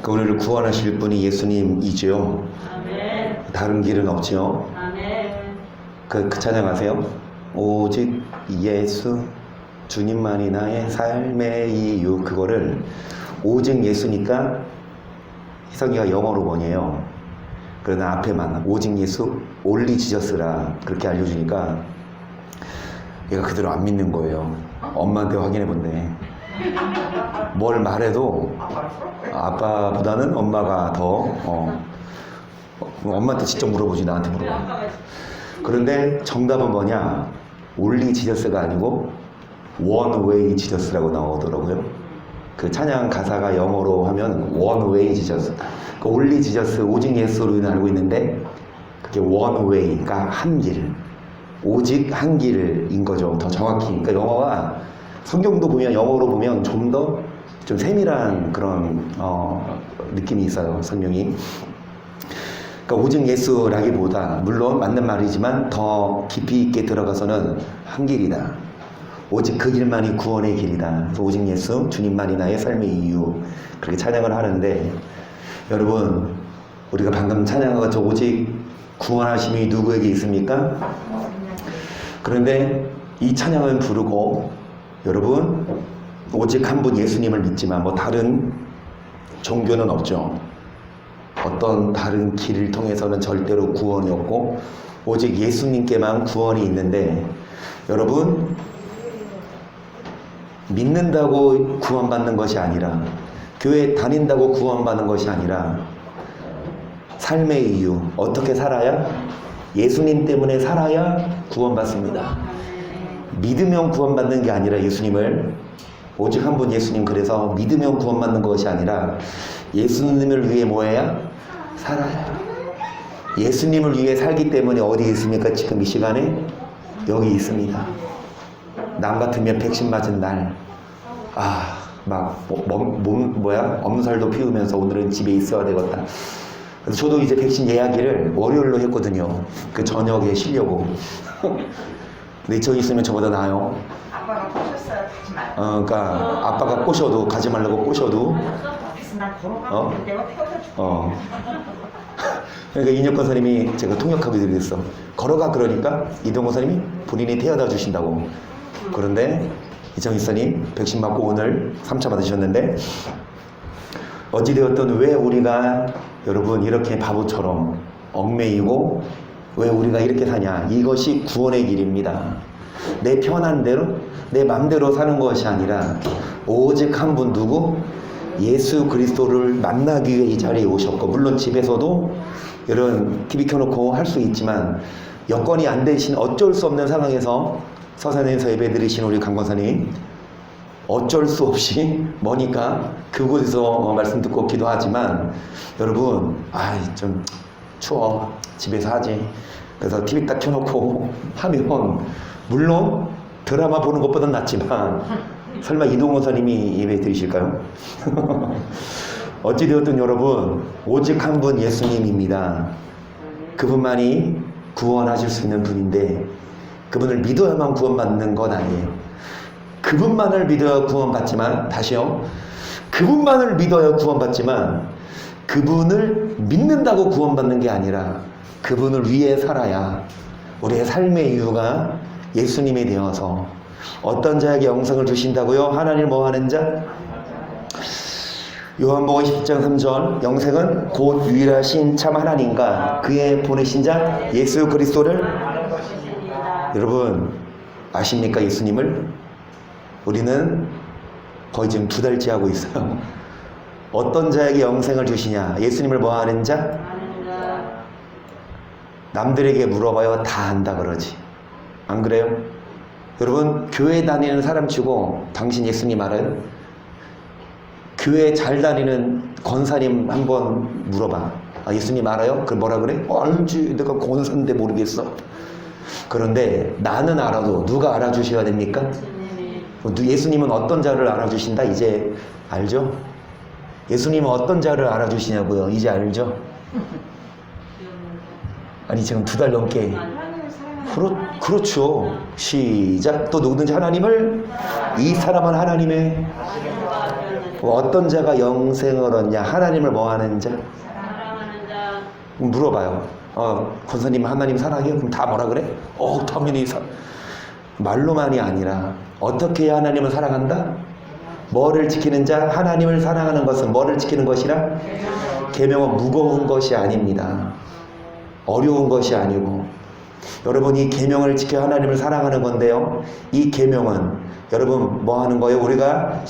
그 우리를 구원하실 분이 예수님이죠. 아멘. 다른 길은 없죠. 아멘. 그 찬양 아세요? 오직 예수 주님만이 나의 삶의 이유. 그거를 오직 예수니까 희석이가 영어로 번이에요. 그러나 앞에만 오직 예수 올리 지저스라 그렇게 알려주니까 얘가 그대로 안 믿는 거예요. 엄마한테 확인해 본대. 뭘 말해도 아빠보다는 엄마가 더 엄마한테 직접 물어보지 나한테 물어봐. 그런데 정답은 뭐냐? 올리 지저스가 아니고 원 웨이 지저스라고 나오더라고요. 그 찬양 가사가 영어로 하면 원 웨이 지저스. 그 올리 지저스 오직 예수로 알고 있는데 그게 원 웨이가 한 길. 오직 한 길인 거죠. 더 정확히. 그러니까 영어가 성경도 보면 영어로 보면 좀 더 좀 세밀한 그런 느낌이 있어요. 설명이. 그러니까 오직 예수라기보다 물론 맞는 말이지만 더 깊이 있게 들어가서는 한 길이다. 오직 그 길만이 구원의 길이다. 그래서 오직 예수 주님만이 나의 삶의 이유. 그렇게 찬양을 하는데 여러분 우리가 방금 찬양한 것처럼 오직 구원하심이 누구에게 있습니까? 그런데 이 찬양을 부르고 여러분 오직 한 분 예수님을 믿지만 뭐 다른 종교는 없죠. 어떤 다른 길을 통해서는 절대로 구원이 없고 오직 예수님께만 구원이 있는데 여러분 믿는다고 구원받는 것이 아니라 교회 다닌다고 구원받는 것이 아니라 삶의 이유 어떻게 살아야 예수님 때문에 살아야 구원받습니다. 믿으면 구원받는 게 아니라 예수님을 오직 한 분 예수님 그래서 믿으면 구원받는 것이 아니라 예수님을 위해 뭐해야? 살아야. 예수님을 위해 살기 때문에 어디에 있습니까? 지금 이 시간에? 여기 있습니다. 남 같으면 백신 맞은 날 엄살도 피우면서 오늘은 집에 있어야 되겠다. 그래서 저도 이제 백신 예약일을 월요일로 했거든요. 그 저녁에 쉬려고. 근데 저 있으면 저보다 나아요. 아빠가 꼬셨어요. 가지 말고. 그러니까 아빠가 꼬셔도 가지 말라고 꼬셔도 그래서 난 걸어가고 내가 태워다 줄게. 그러니까 이인혁 권사님이 제가 통역하게 됐어. 걸어가 그러니까 이동호 권사님이 본인이 태워다 주신다고. 그런데 이정희 권사님 백신 맞고 오늘 3차 받으셨는데 어찌되었든 왜 우리가 여러분 이렇게 바보처럼 얽매이고 왜 우리가 이렇게 사냐. 이것이 구원의 길입니다. 내 편한 대로 내 맘대로 사는 것이 아니라 오직 한 분 누구? 예수 그리스도를 만나기 위해 이 자리에 오셨고 물론 집에서도 이런 TV 켜놓고 할 수 있지만 여건이 안 되신 어쩔 수 없는 상황에서 서산에서 예배 드리신 우리 강 권사님 어쩔 수 없이 뭐니까 그곳에서 말씀 듣고 기도하지만 여러분 좀 추워 집에서 하지. 그래서 TV 딱 켜놓고 하면 물론 드라마 보는 것보단 낫지만 설마 이동호 권사님이 예배 드리실까요? 어찌되었든 여러분 오직 한 분 예수님입니다. 그분만이 구원하실 수 있는 분인데 그분을 믿어야만 구원받는 건 아니에요. 그분만을 믿어야 구원받지만 다시요. 그분만을 믿어야 구원받지만 그분을 믿는다고 구원받는 게 아니라 그분을 위해 살아야 우리의 삶의 이유가 예수님이 되어서 어떤 자에게 영생을 주신다고요? 하나님을 뭐하는 자? 요한복음 10장 3절 영생은 곧 유일하신 참 하나님과 그의 보내신 자 예수 그리스도를 여러분 아십니까? 예수님을 우리는 거의 지금 2달째 하고 있어요. 어떤 자에게 영생을 주시냐? 예수님을 뭐하는 자? 남들에게 물어봐요. 다 안다 그러지. 안 그래요? 여러분 교회 다니는 사람 치고 당신 예수님 알아요? 교회 잘 다니는 권사님 한번 물어봐. 예수님 알아요? 그 뭐라 그래? 알지. 내가 권사인데 모르겠어. 그런데 나는 알아도 누가 알아주셔야 됩니까? 예수님은 어떤 자를 알아주신다? 이제 알죠? 예수님은 어떤 자를 알아주시냐고요? 이제 알죠? 아니 지금 2달 넘게 그렇죠. 시작. 또 누구든지 하나님을 이 사람은 하나님의 어떤 자가 영생을 얻냐? 하나님을 뭐하는 자? 사랑하는 자. 물어봐요. 권사님 하나님 사랑해요? 그럼 다 뭐라 그래? 당연히 말로만이 아니라 어떻게 해야 하나님을 사랑한다? 뭐를 지키는 자? 하나님을 사랑하는 것은 뭐를 지키는 것이라? 계명은 무거운 것이 아닙니다. 어려운 것이 아니고 여러분이 계명을 지켜 하나님을 사랑하는 건데요. 이 계명은 여러분 뭐 하는 거예요? 우리가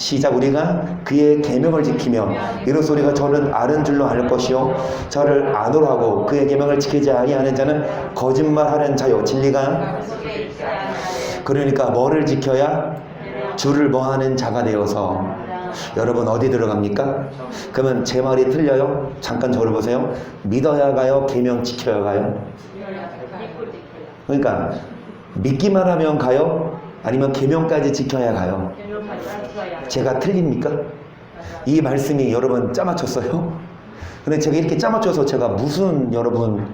그의 계명을 지키며 이로써 우리가 저를 아는 줄로 알 것이요 저를 아노라 하고 그의 계명을 지키지 아니하는 자는 거짓말하는 자요 진리가 그러니까 뭐를 지켜야 주를 뭐하는 자가 되어서 여러분 어디 들어갑니까? 그러면 제 말이 틀려요? 잠깐 저를 보세요. 믿어야 가요? 계명 지켜야 가요? 그러니까 믿기만 하면 가요? 아니면 계명까지 지켜야 가요? 제가 틀립니까? 이 말씀이 여러분 짜맞췄어요? 근데 제가 이렇게 짜맞춰서 제가 무슨 여러분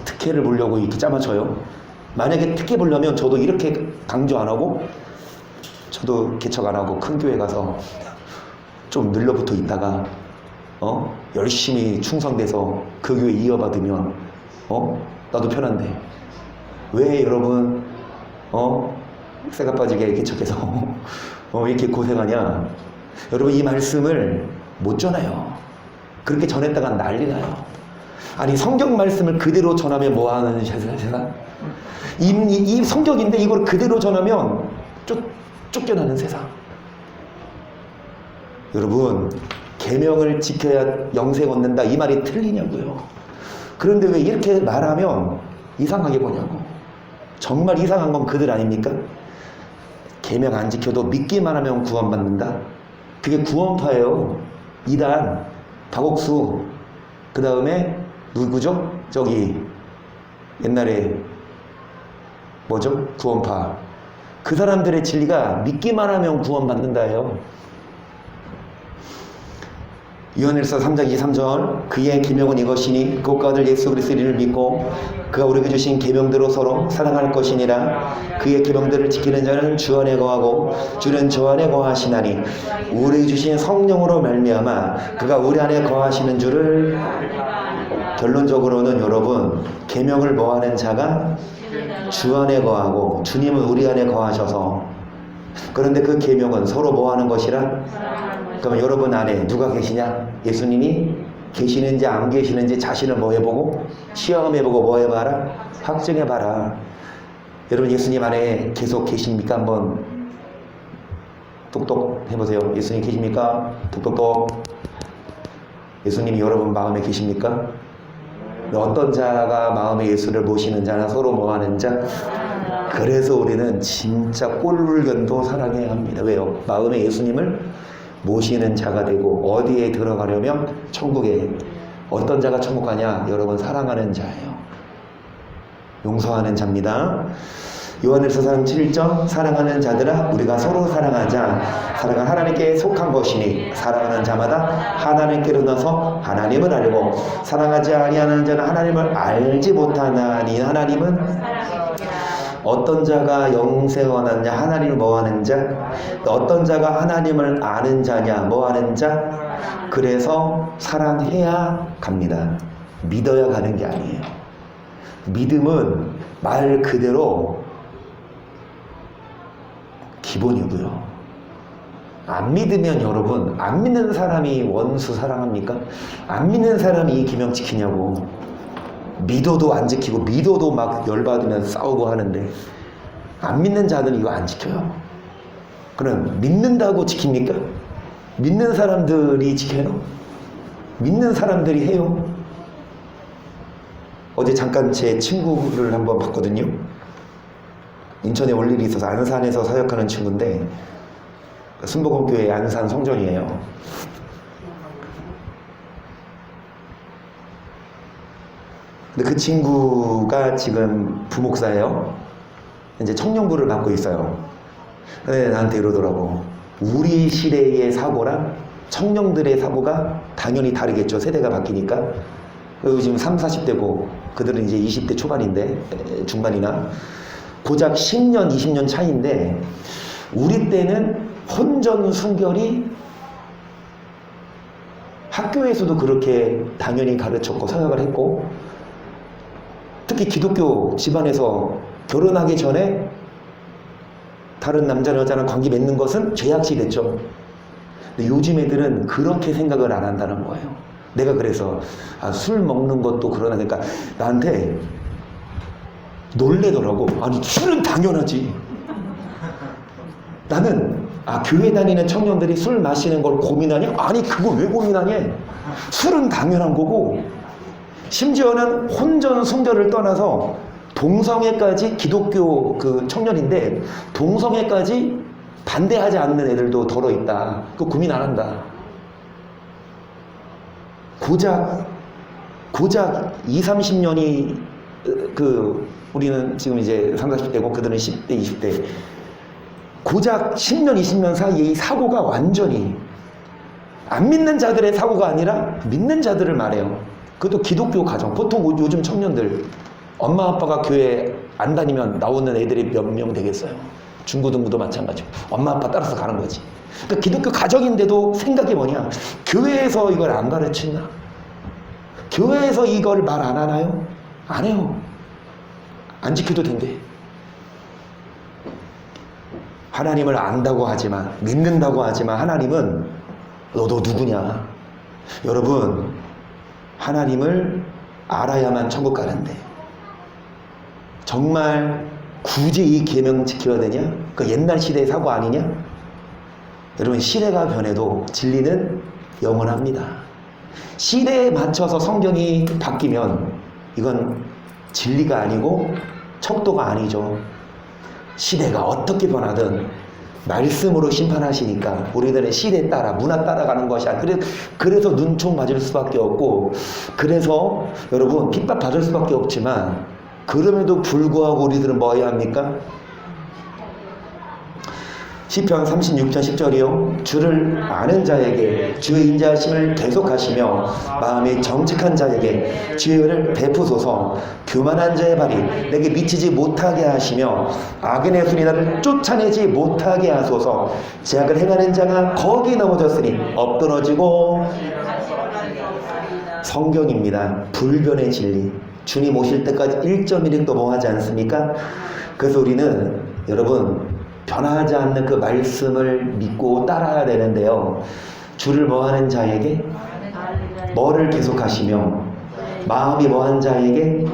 특혜를 보려고 이렇게 짜맞춰요? 만약에 특혜 보려면 저도 이렇게 강조 안 하고 저도 개척 안 하고 큰 교회 가서 좀 늘려붙어 있다가 열심히 충성돼서 그 교회 이어받으면 나도 편한데 왜 여러분 새가 빠지게 개척해서 이렇게 고생하냐? 여러분 이 말씀을 못 전해요. 그렇게 전했다가 난리 나요. 아니 성경 말씀을 그대로 전하면 뭐하는 세상? 이 성경인데 이걸 그대로 전하면 쫓겨나는 세상. 여러분 계명을 지켜야 영생 얻는다 이 말이 틀리냐고요. 그런데 왜 이렇게 말하면 이상하게 보냐고. 정말 이상한 건 그들 아닙니까? 계명 안 지켜도 믿기만 하면 구원받는다. 그게 구원파예요. 이단, 박옥수, 그 다음에 누구죠? 저기 옛날에 뭐죠? 구원파. 그 사람들의 진리가 믿기만 하면 구원받는다예요. 요한일서 3장 23절 그의 계명은 이것이니 곧 그 아들 예수 그리스도의 이름을 믿고 그가 우리에게 주신 계명대로 서로 사랑할 것이니라. 그의 계명들을 지키는 자는 주 안에 거하고 주는 저 안에 거하시나니 우리에게 주신 성령으로 말미암아 그가 우리 안에 거하시는 줄을. 결론적으로는 여러분 계명을 뭐하는 자가 주 안에 거하고 주님은 우리 안에 거하셔서 그런데 그 계명은 서로 뭐하는 것이라? 그러면 여러분 안에 누가 계시냐? 예수님이 계시는지 안 계시는지 자신을 뭐 해보고 시험해보고 뭐 해봐라? 확증해봐라. 여러분 예수님 안에 계속 계십니까? 한번 똑똑 해보세요. 예수님 계십니까? 똑똑똑. 예수님이 여러분 마음에 계십니까? 어떤 자가 마음에 예수를 모시는 자나 서로 뭐하는 자? 그래서 우리는 진짜 꼴불견도 사랑해야 합니다. 왜요? 마음에 예수님을 모시는 자가 되고 어디에 들어가려면 천국에. 어떤 자가 천국 가냐? 여러분 사랑하는 자예요. 용서하는 자입니다. 요한일서 4장 7절 사랑하는 자들아 우리가 서로 사랑하자. 사랑은 하나님께 속한 것이니 사랑하는 자마다 하나님께로 나서 하나님을 알고 사랑하지 아니하는 자는 하나님을 알지 못하나니. 하나님은 어떤 자가 영생을 얻느냐? 하나님을 뭐하는 자? 어떤 자가 하나님을 아는 자냐? 뭐하는 자? 그래서 사랑해야 갑니다. 믿어야 가는 게 아니에요. 믿음은 말 그대로 기본이고요. 안 믿으면 여러분 안 믿는 사람이 원수 사랑합니까? 안 믿는 사람이 이 계명 지키냐고. 믿어도 안 지키고 믿어도 막 열받으면 싸우고 하는데 안 믿는 자들은 이거 안 지켜요. 그럼 믿는다고 지킵니까? 믿는 사람들이 지켜요? 믿는 사람들이 해요? 어제 잠깐 제 친구를 한번 봤거든요. 인천에 올 일이 있어서 안산에서 사역하는 친구인데 순복음교회 안산 성전이에요. 근데 그 친구가 지금 부목사예요. 이제 청년부를 맡고 있어요. 근데 나한테 이러더라고. 우리 시대의 사고랑 청년들의 사고가 당연히 다르겠죠. 세대가 바뀌니까. 그리고 지금 30, 40대고 그들은 이제 20대 초반인데 중반이나 고작 10년, 20년 차이인데 우리 때는 혼전순결이 학교에서도 그렇게 당연히 가르쳤고 생각을 했고, 특히 기독교 집안에서 결혼하기 전에 다른 남자나 여자랑 관계 맺는 것은 죄악시 됐죠. 근데 요즘 애들은 그렇게 생각을 안 한다는 거예요. 내가 그래서 술 먹는 것도 그러나, 그러니까 나한테 놀래더라고. 아니, 술은 당연하지. 나는 교회 다니는 청년들이 술 마시는 걸 고민하냐? 아니, 그걸 왜 고민하냐? 술은 당연한 거고, 심지어는 혼전 순결을 떠나서 동성애까지, 기독교 그 청년인데 동성애까지 반대하지 않는 애들도 덜어 있다. 그거 고민 안 한다. 고작 20, 30년이 우리는 지금 이제 30, 40대고 그들은 10대, 20대. 고작 10년, 20년 사이에 이 사고가 완전히 안 믿는 자들의 사고가 아니라 믿는 자들을 말해요. 그것도 기독교 가정. 보통 요즘 청년들 엄마 아빠가 교회 안 다니면 나오는 애들이 몇 명 되겠어요. 중고등부도 마찬가지고 엄마 아빠 따라서 가는 거지. 그러니까 기독교 가정인데도 생각이 뭐냐? 교회에서 이걸 안 가르치나? 교회에서 이걸 말 안 하나요? 안 해요. 안 지켜도 된대. 하나님을 안다고 하지만, 믿는다고 하지만 하나님은 너 누구냐? 여러분, 하나님을 알아야만 천국 가는데 정말 굳이 이 계명 지켜야 되냐? 그 옛날 시대의 사고 아니냐? 여러분, 시대가 변해도 진리는 영원합니다. 시대에 맞춰서 성경이 바뀌면 이건 진리가 아니고 척도가 아니죠. 시대가 어떻게 변하든 말씀으로 심판하시니까 우리들은 시대에 따라, 문화 따라가는 것이 아니라, 그래서 눈총 맞을 수밖에 없고, 그래서 여러분 핍박 받을 수밖에 없지만, 그럼에도 불구하고 우리들은 뭐 해야 합니까? 시편 36편 10절이요. 주를 아는 자에게 주의 인자하심을 계속하시며 마음이 정직한 자에게 주의 은혜를 베푸소서. 교만한 자의 발이 내게 미치지 못하게 하시며 악인의 손이 나를 쫓아내지 못하게 하소서. 죄악을 행하는 자가 거기 넘어졌으니 엎드러지고. 성경입니다. 불변의 진리. 주님 오실 때까지 1.1도 뭐 하지 않습니까? 그래서 우리는 여러분 변하지 않는 그 말씀을 믿고 따라야 되는데요. 주를 뭐하는 자에게 뭐를 계속하시며 마음이 뭐한 자에게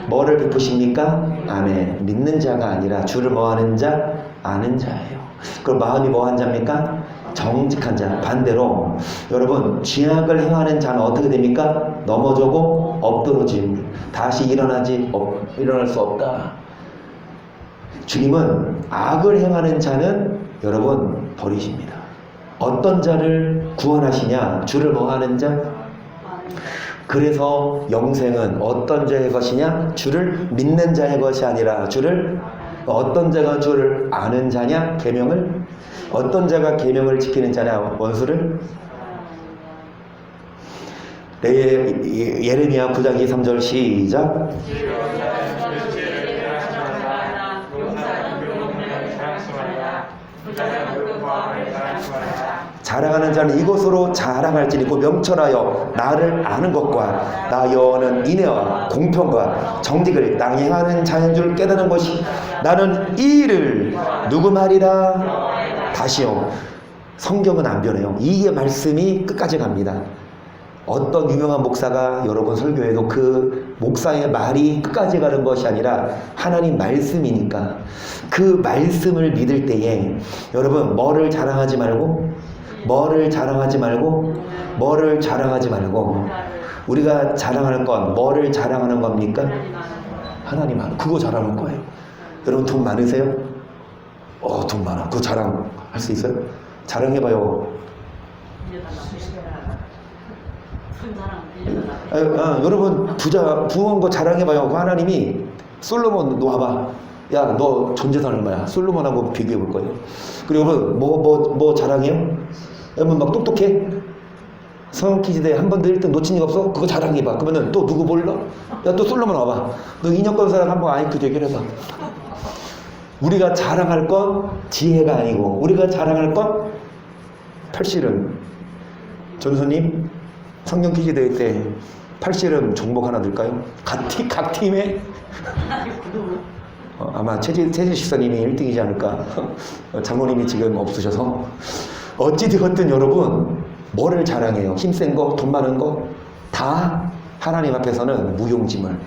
뭐를 베푸십니까? 아멘. 믿는 자가 아니라 주를 뭐하는 자? 아는 자예요. 그럼 마음이 뭐한 자입니까? 정직한 자. 반대로 여러분 죄악을 행하는 자는 어떻게 됩니까? 넘어져고 엎드러짐. 다시 일어날 수 없다. 주님은 악을 행하는 자는 여러분 버리십니다. 어떤 자를 구원하시냐? 주를 뭐하는 자? 그래서 영생은 어떤 자의 것이냐? 주를 믿는 자의 것이 아니라 주를, 어떤 자가 주를 아는 자냐? 계명을, 어떤 자가 계명을 지키는 자냐? 원수를. 예레미야 9장 2, 3절 시작. 자랑하는 자는 이것으로 자랑할지니 곧 명철하여 나를 아는 것과 나 여호와는 인애와 공평과 정직을 땅에 행하는 자인 줄 깨닫는 것이, 나는 이 일을 누구 말이라. 다시요. 성경은 안 변해요. 이 말씀이 끝까지 갑니다. 어떤 유명한 목사가 여러분 설교에도 그 목사의 말이 끝까지 가는 것이 아니라 하나님 말씀이니까 그 말씀을 믿을 때에 여러분 뭐를 자랑하지 말고 우리가 자랑할 건 뭐를 자랑하는 겁니까? 하나님 하나. 그거 자랑할 거예요. 여러분 돈 많으세요? 돈 많아. 그거 자랑할 수 있어요? 자랑해봐요. 여러분 부한 거 자랑해봐요. 그 하나님이 솔로몬 너 와봐. 야, 너 전재산 얼마야? 솔로몬하고 비교해볼 거예요. 그리고 여러분 뭐 자랑해요? 여러분 막 똑똑해? 성키지대 한 번도 1등 놓친 적 없어? 그거 자랑해봐. 그러면은 또 누구 몰라? 야, 또 솔로몬 와봐. 너 2년 건 사람 한번 아이큐 대결해봐. 우리가 자랑할 건 지혜가 아니고 우리가 자랑할 건 팔씨름. 전우선님 성경 퀴즈 대회 때 팔씨름 종목 하나 들까요? 각 팀에 아마 최재 식사님이 1등이지 않을까. 장모님이 지금 없으셔서. 어찌되었든 여러분 뭐를 자랑해요? 힘센 거, 돈 많은 거 다 하나님 앞에서는 무용지물.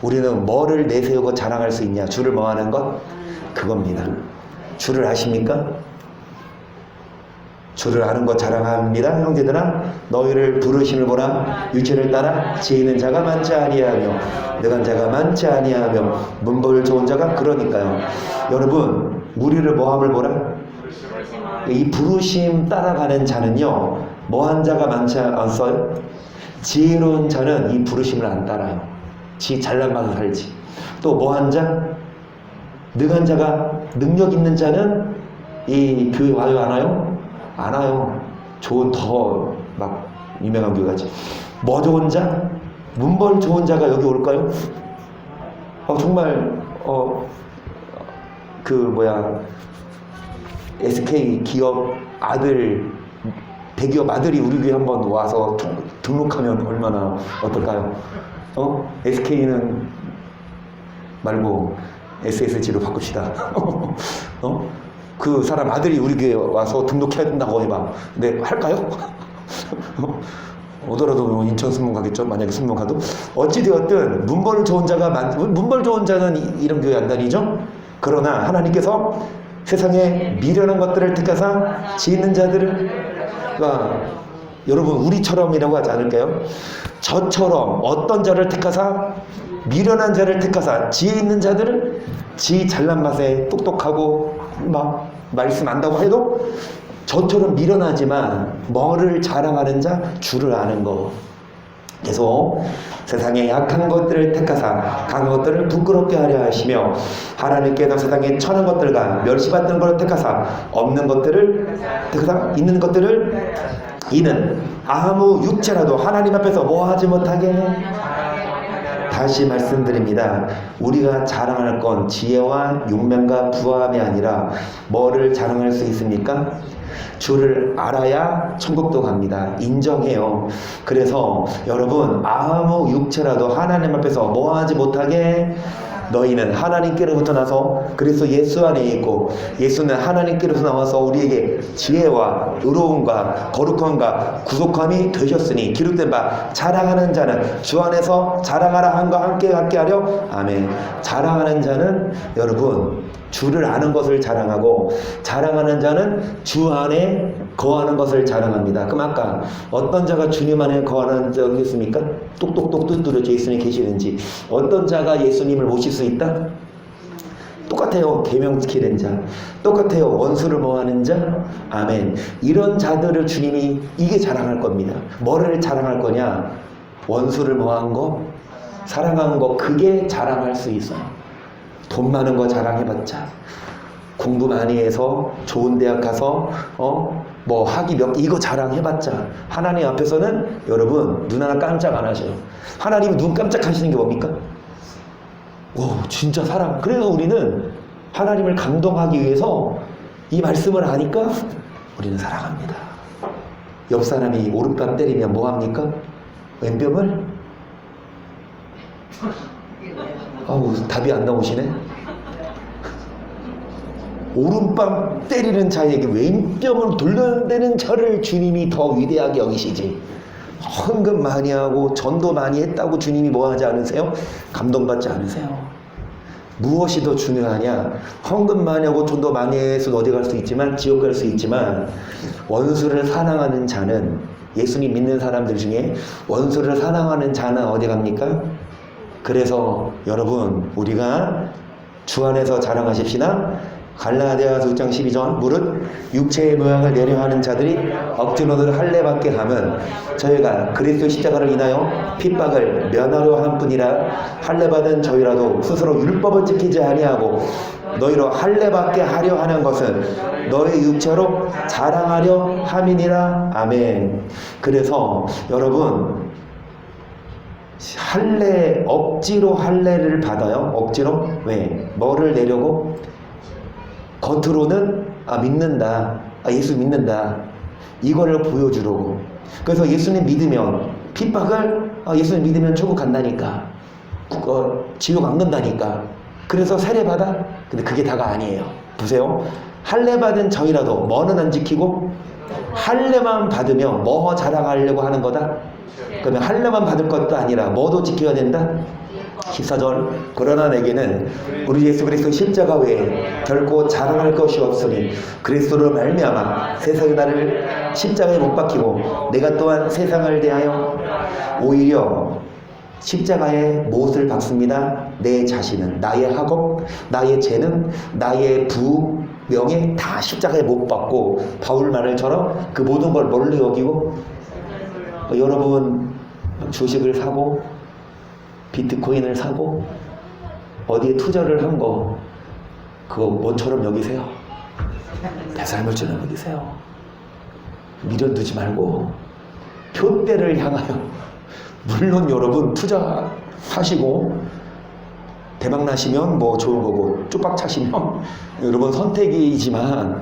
우리는 뭐를 내세우고 자랑할 수 있냐? 주를 뭐하는 것? 그겁니다. 주를 아십니까? 주를 아는 것 자랑합니다. 형제들아 너희를 부르심을 보라. 육체를 따라 지혜 있는 자가 많지 아니하며 능한 자가 많지 아니하며 문벌 좋은 자가 그러니까요. 여러분 우리를 뭐함을 보라. 이 부르심 따라가는 자는요 뭐한 자가 많지 않았어요? 지혜로운 자는 이 부르심을 안 따라요. 지 잘난 맛을 살지. 또 뭐한 자? 능한 자가 능력 있는 자는 이 교회 와요 안 와요? 안 와요. 좋은 더 막 유명한 교회 가지. 뭐 좋은 자? 문벌 좋은 자가 여기 올까요? 정말 SK 기업 아들 대기업 아들이 우리 교회 한번 와서 등록하면 얼마나 어떨까요? SK는 말고 SSG로 바꿉시다. 그 사람 아들이 우리 교회 와서 등록해야 된다고 해봐. 근데 할까요? 오더라도 인천 순문 가겠죠? 만약에 순문 가도. 어찌되었든 문벌 좋은 자가 문벌 좋은 자는 이런 교회 안 다니죠? 그러나 하나님께서 세상에 미련한 것들을 택하사 지혜 있는 자들을 여러분 우리처럼이라고 하지 않을까요? 저처럼 어떤 자를 택하사 미련한 자를 택하사 지혜 있는 자들을 지 잘난 맛에 똑똑하고 막 말씀 안다고 해도 저처럼 미련하지만 뭐를 자랑하는 자? 주를 아는 거. 계속 세상에 약한 것들을 택하사 강한 것들을 부끄럽게 하려 하시며 하나님께서 세상에 천한 것들과 멸시받는 것을 택하사 없는 것들을 택하사 있는 것들을 이는 아무 육체라도 하나님 앞에서 뭐하지 못하게. 다시 말씀드립니다. 우리가 자랑할 건 지혜와 용맹과 부함이 아니라 뭐를 자랑할 수 있습니까? 주를 알아야 천국도 갑니다. 인정해요. 그래서 여러분 아무 육체라도 하나님 앞에서 뭐하지 못하게. 너희는 하나님께로부터 나서 그리스도 예수 안에 있고 예수는 하나님께로서 나와서 우리에게 지혜와 의로움과 거룩함과 구속함이 되셨으니 기록된 바 자랑하는 자는 주 안에서 자랑하라 함과 함께 갖게 하려. 아멘. 자랑하는 자는 여러분 주를 아는 것을 자랑하고 자랑하는 자는 주 안에 거하는 것을 자랑합니다. 그럼 아까 어떤 자가 주님 안에 거하는 적이 있습니까? 똑똑똑 두드려져 예수님 계시는지. 어떤 자가 예수님을 모실 수 있다? 똑같아요. 계명 지키는 자. 똑같아요. 원수를 뭐하는 자. 아멘. 이런 자들을 주님이 이게 자랑할 겁니다. 뭐를 자랑할 거냐? 원수를 뭐한 거? 사랑한 거. 그게 자랑할 수 있어요. 돈 많은 거 자랑해봤자, 공부 많이 해서 좋은 대학 가서 뭐 학위 이거 자랑해봤자 하나님 앞에서는 여러분 눈 하나 깜짝 안 하셔요. 하나님이 눈 깜짝 하시는 게 뭡니까? 진짜 사랑. 그래서 우리는 하나님을 감동하기 위해서 이 말씀을 하니까 우리는 사랑합니다. 옆 사람이 오른뺨 때리면 뭐합니까? 왼뺨을? 답이 안 나오시네. 오른뺨 때리는 자에게 왼뺨을 돌려대는 저를 주님이 더 위대하게 여기시지. 헌금 많이 하고 전도 많이 했다고 주님이 뭐하지 않으세요? 감동받지 않으세요? 무엇이 더 중요하냐? 헌금 많이 하고 전도 많이 해서 어디 갈 수 있지만 지옥 갈 수 있지만 원수를 사랑하는 자는, 예수님 믿는 사람들 중에 원수를 사랑하는 자는 어디 갑니까? 그래서 여러분 우리가 주 안에서 자랑하십시다. 갈라디아서 6장 12절 무릇 육체의 모양을 내려하는 자들이 억지로는 할례받게 하면 저희가 그리스도 십자가를 인하여 핍박을 면하려 한 뿐이라 할례받은 저희라도 스스로 율법을 지키지 아니하고 너희로 할례받게 하려 하는 것은 너희 육체로 자랑하려 함이니라. 아멘. 그래서 여러분 할례, 억지로 할례를 받아요. 억지로? 왜? 뭐를 내려고? 겉으로는 믿는다, 예수 믿는다, 이거를 보여주려고. 그래서 예수님 믿으면 핍박을, 예수님 믿으면 천국 간다니까, 지옥 안 간다니까, 그래서 세례받아? 근데 그게 다가 아니에요. 보세요. 할례 받은 저희라도 뭐는 안 지키고 할례만 받으면 뭐 자랑하려고 하는 거다? 그러면 할례만 받을 것도 아니라 뭐도 지켜야 된다? 14절. 그러나 내게는 우리 예수 그리스도 십자가 외에 결코 자랑할 것이 없으니 그리스도로 말미암아 세상이 나를 십자가에 못 박히고 내가 또한 세상을 대하여 오히려 십자가에 못을 박습니다. 내 자신은, 나의 학업, 나의 재능, 나의 부, 명예 다 십자가에 못 박고 바울 말을처럼 그 모든 걸 뭘로 여기고, 여러분 주식을 사고 비트코인을 사고 어디에 투자를 한 거 그거 뭐처럼 여기세요? 배설물처럼 여기세요. 미련 두지 말고 표대를 향하여, 물론 여러분 투자하시고 대박 나시면 뭐 좋은 거고 쪽박 차시면 여러분 선택이지만,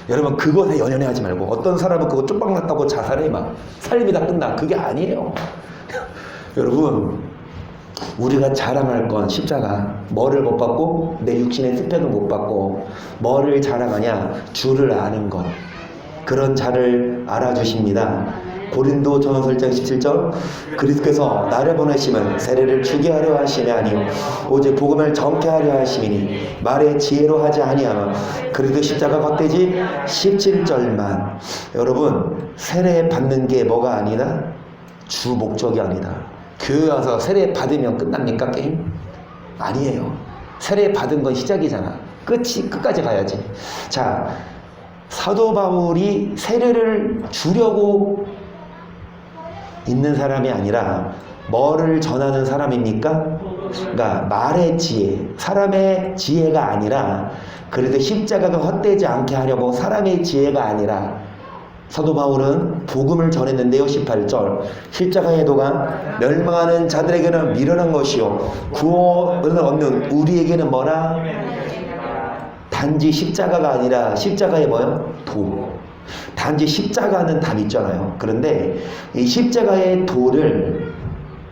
여러분 그것에 연연해 하지 말고, 어떤 사람은 그거 쪽박 났다고 자살해 막 삶이 다 끝나. 그게 아니에요. 여러분 우리가 자랑할 건 십자가. 뭐를 못 받고? 내 육신의 스펙을 못 받고 뭐를 자랑하냐? 주를 아는 것. 그런 자를 알아주십니다. 고린도 전서 1장 17절. 그리스도께서 나를 보내심은 세례를 주게 하려 하심이 아니요 오직 복음을 전케 하려 하심이니 말의 지혜로 하지 아니하면 그리스도 십자가 겉되지. 17절만. 여러분 세례 받는 게 뭐가 아니다? 주 목적이 아니다. 교회 와서 세례 받으면 끝납니까 게임? 아니에요. 세례 받은 건 시작이잖아. 끝까지 가야지. 자, 사도 바울이 세례를 주려고 있는 사람이 아니라 뭐를 전하는 사람입니까? 그러니까 말의 지혜, 사람의 지혜가 아니라, 그래도 십자가가 헛되지 않게 하려고 사람의 지혜가 아니라, 사도 바울은 복음을 전했는데요. 18절. 십자가의 도가 멸망하는 자들에게는 미련한 것이요 구원을 얻는 우리에게는 뭐라? 단지 십자가가 아니라 십자가의 뭐요? 도. 단지 십자가는 다 믿잖아요. 그런데 이 십자가의 도를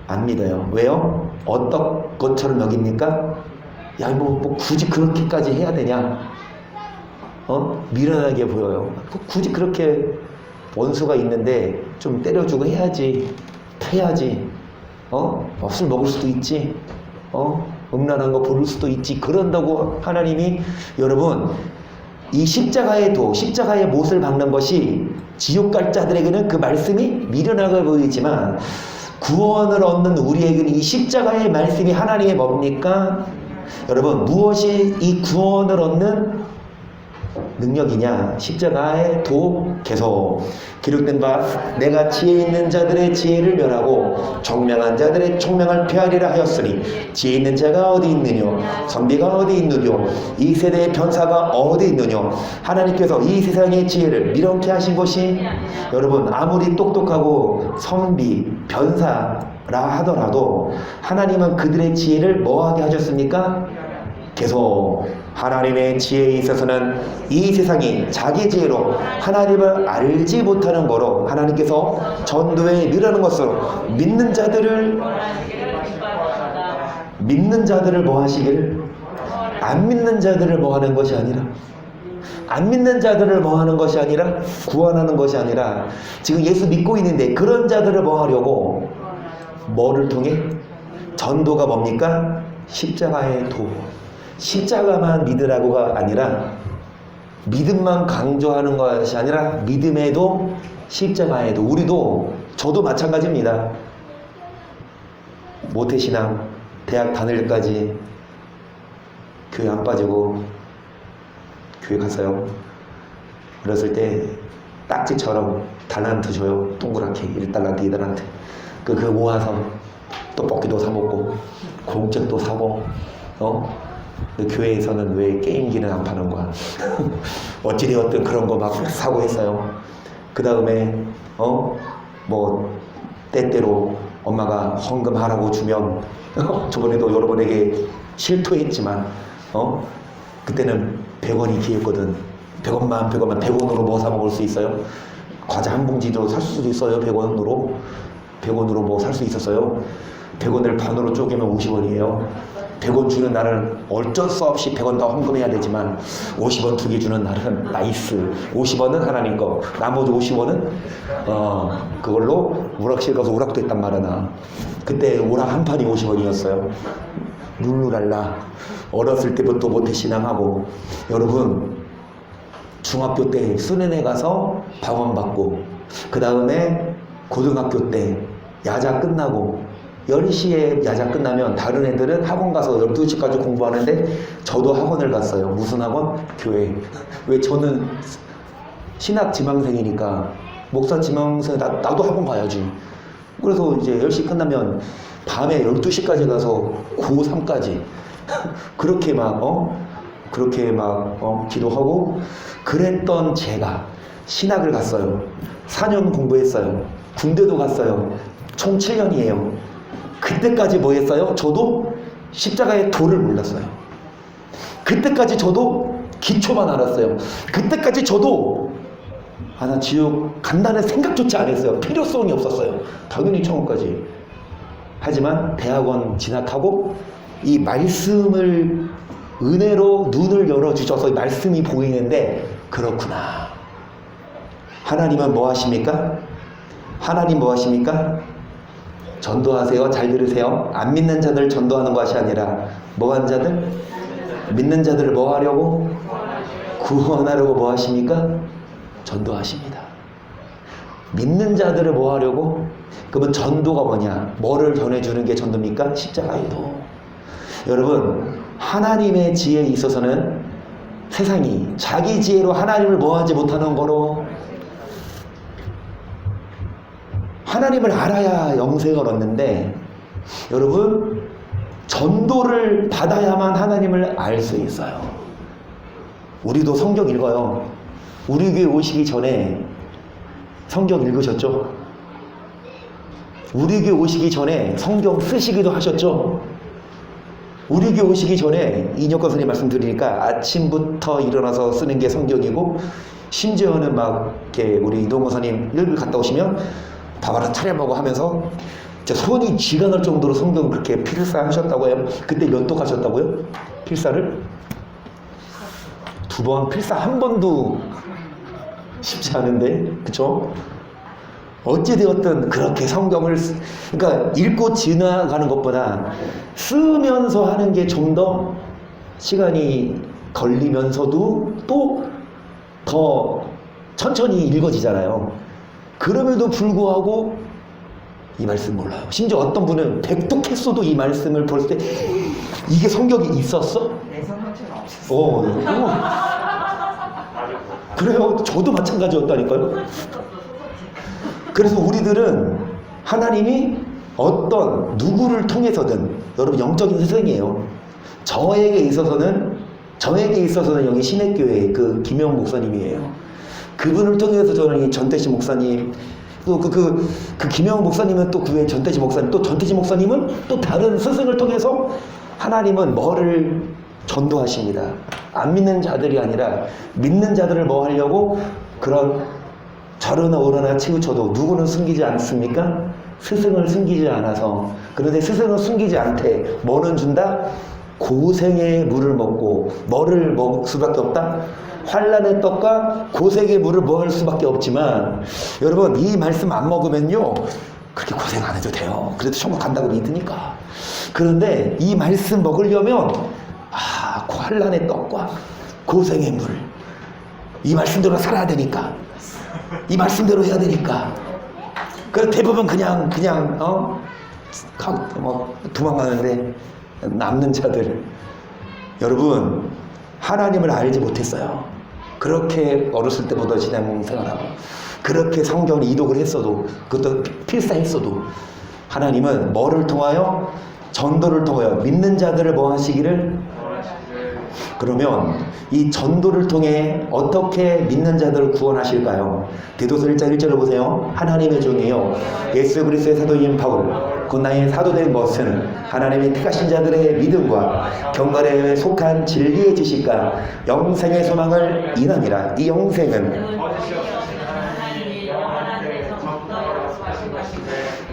안 믿어요. 왜요? 어떤 것처럼 여깁니까? 야, 뭐 굳이 그렇게까지 해야 되냐? 미련하게 보여요. 굳이 그렇게 원수가 있는데 좀 때려주고 해야지. 술 먹을 수도 있지. 음란한 거 부를 수도 있지. 그런다고 하나님이, 여러분 이 십자가의 도, 십자가의 못을 박는 것이 지옥 갈 자들에게는 그 말씀이 미련하게 보이지만, 구원을 얻는 우리에게는 이 십자가의 말씀이 하나님의 뭡니까? 여러분 무엇이 이 구원을 얻는 능력이냐? 십자가의 도. 계속 기록된 바 내가 지혜 있는 자들의 지혜를 멸하고 총명한 자들의 총명을 폐하리라 하였으니 지혜 있는 자가 어디 있느냐? 선비가 어디 있느냐? 이 세대의 변사가 어디 있느냐? 하나님께서 이 세상의 지혜를 미련케 하신 것이, 여러분 아무리 똑똑하고 선비, 변사라 하더라도 하나님은 그들의 지혜를 뭐하게 하셨습니까? 계속 하나님의 지혜에 있어서는 이 세상이 자기 지혜로 하나님을 알지 못하는 거로 하나님께서 전도에 미루는 것으로 믿는 자들을 뭐 하시길? 안 믿는 자들을 뭐 하는 것이 아니라, 안 믿는 자들을 뭐 하는 것이 아니라, 구원하는 것이 아니라, 지금 예수 믿고 있는데 그런 자들을 뭐 하려고? 뭐를 통해? 전도가 뭡니까? 십자가의 도. 십자가만 믿으라고가 아니라, 믿음만 강조하는 것이 아니라 믿음에도 십자가에도. 우리도, 저도 마찬가지입니다. 모태신앙 대학 다닐까지 교회 안 빠지고 교회 갔어요. 어렸을 때 딱지처럼 달란트 줘요. 동그랗게 1달란트 2달란트. 그거 모아서 떡볶이도 사 먹고 공책도 사고. 교회에서는 왜 게임기는 안 파는 거야? 어찌되었든 그런 거 막 사고 했어요. 그 다음에 뭐 때때로 엄마가 헌금하라고 주면 저번에도 여러분에게 실토했지만 그때는 100원이 귀했거든. 100원만 100원으로 뭐 사 먹을 수 있어요? 과자 한 봉지도 살 수도 있어요. 100원으로 뭐 살 수 있었어요. 100원을 반으로 쪼개면 50원이에요. 100원 주는 날은 어쩔 수 없이 100원 더 헌금해야 되지만 50원 2개 주는 날은 나이스. 50원은 하나님 거, 나머지 50원은 그걸로 우락실 가서 우락도 했단 말이야. 그때 우락 한 판이 50원이었어요. 룰루랄라. 어렸을 때부터 모태신앙하고, 여러분 중학교 때 수련회 가서 방언 받고, 그 다음에 고등학교 때 야자 끝나고 10시에 야자 끝나면 다른 애들은 학원 가서 12시까지 공부하는데 저도 학원을 갔어요. 무슨 학원? 교회. 왜? 저는 신학 지망생이니까, 목사 지망생, 나도 학원 가야지. 그래서 이제 10시 끝나면 밤에 12시까지 가서 고3까지 그렇게 막 기도하고 그랬던 제가 신학을 갔어요. 4년 공부했어요. 군대도 갔어요. 총 7년이에요. 그때까지 뭐 했어요? 저도 십자가의 도를 몰랐어요. 그때까지 저도 기초만 알았어요. 그때까지 저도 나 지옥 간다는 생각조차 안 했어요. 필요성이 없었어요. 당연히 천국까지. 하지만 대학원 진학하고 이 말씀을 은혜로 눈을 열어주셔서 이 말씀이 보이는데, 그렇구나. 하나님은 뭐 하십니까? 하나님 뭐 하십니까? 전도하세요. 잘 들으세요. 안 믿는 자들 전도하는 것이 아니라 뭐 한 자들? 믿는 자들을 뭐 하려고? 구원하려고 뭐 하십니까? 전도하십니다. 믿는 자들을 뭐 하려고? 그러면 전도가 뭐냐? 뭐를 전해주는 게 전도입니까? 십자가의 도. 여러분, 하나님의 지혜에 있어서는 세상이 자기 지혜로 하나님을 뭐 하지 못하는 거로, 하나님을 알아야 영생을 얻는데, 여러분 전도를 받아야만 하나님을 알 수 있어요. 우리도 성경 읽어요. 우리 교회 오시기 전에 성경 읽으셨죠? 우리 교회 오시기 전에 성경 쓰시기도 하셨죠? 우리 교회 오시기 전에 이혁권 선생님 말씀드리니까 아침부터 일어나서 쓰는 게 성경이고, 심지어는 막 이렇게 우리 이동호 선생님 일을 갔다 오시면 밥 하나 차려 먹어 하면서 진짜 손이 쥐가 날 정도로 성경 그렇게 필사하셨다고 해요. 그때 몇 독 하셨다고요? 필사를? 2번, 필사 한 번도 쉽지 않은데, 그쵸? 어찌되었든 그렇게 성경을 그러니까 읽고 지나가는 것보다 쓰면서 하는 게 좀 더 시간이 걸리면서도 또 더 천천히 읽어지잖아요. 그럼에도 불구하고 이 말씀 몰라요. 심지어 어떤 분은 100독했어도 이 말씀을 볼 때 이게 성경이 있었어? 내 성경책은 없었어. 그래요. 저도 마찬가지였다니까요. 그래서 우리들은 하나님이 어떤 누구를 통해서든, 여러분 영적인 스승이에요. 저에게 있어서는 여기 신학교회 그 김영 목사님이에요. 그분을 통해서 저는 이 전태시 목사님, 또 그 김영 목사님은 또 그 외에 전태시 목사님, 또 전태시 목사님은 또 다른 스승을 통해서 하나님은 뭐를 전도하십니다. 안 믿는 자들이 아니라 믿는 자들을 뭐 하려고? 그런 저러나 오르나 치우쳐도 누구는 숨기지 않습니까? 스승을 숨기지 않아서. 그런데 스승을 숨기지 않되 뭐는 준다? 고생의 물을 먹고. 뭐를 먹을 수밖에 없다? 환난의 떡과 고생의 물을 먹을 수밖에 없지만, 여러분 이 말씀 안 먹으면요 그렇게 고생 안 해도 돼요. 그래도 천국 간다고 믿으니까. 그런데 이 말씀 먹으려면 환난의 떡과 고생의 물, 이 말씀대로 살아야 되니까, 이 말씀대로 해야 되니까. 그래서 대부분 그냥 도망가는데 남는 자들, 여러분 하나님을 알지 못했어요. 그렇게 어렸을 때부터 신앙생활하고 그렇게 성경을 이독을 했어도, 그것도 필사했어도, 하나님은 뭐를 통하여? 전도를 통하여 믿는 자들을 뭐 하시기를? 그러면 이 전도를 통해 어떻게 믿는 자들을 구원하실까요? 디도서 1장 1절을 보세요. 하나님의 종이요 예수 그리스도의 사도인 바울 곧 나의 사도된 것은 하나님의 택하신 자들의 믿음과 경건에 속한 진리의 지식과 영생의 소망을 인함이라. 이 영생은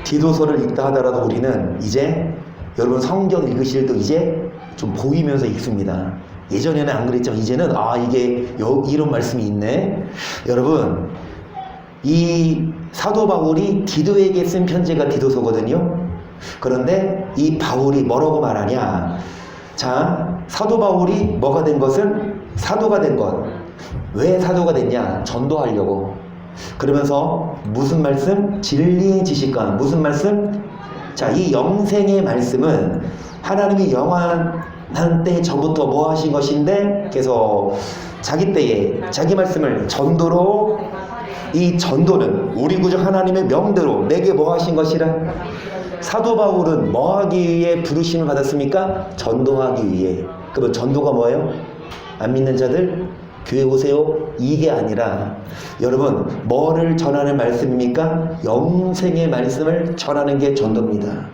디도서를 읽다 하더라도 우리는 이제 여러분 성경 읽으실 때 이제 좀 보이면서 읽습니다. 예전에는 안 그랬지만 이제는 이게 이런 말씀이 있네. 여러분 이 사도 바울이 디도에게 쓴 편지가 디도서거든요. 그런데 이 바울이 뭐라고 말하냐? 자, 사도 바울이 뭐가 된 것은 사도가 된 것. 왜 사도가 됐냐? 전도하려고. 그러면서 무슨 말씀? 진리의 지식과 무슨 말씀? 자, 이 영생의 말씀은 하나님이 영원한 때 전부터 뭐 하신 것인데 계속 자기 때에 자기 말씀을 전도로, 이 전도는 우리 구주 하나님의 명대로 내게 뭐 하신 것이라. 사도 바울은 뭐 하기 위해 부르심을 받았습니까? 전도하기 위해. 그러면 전도가 뭐예요? 안 믿는 자들 교회 오세요. 이게 아니라 여러분 뭐를 전하는 말씀입니까? 영생의 말씀을 전하는 게 전도입니다.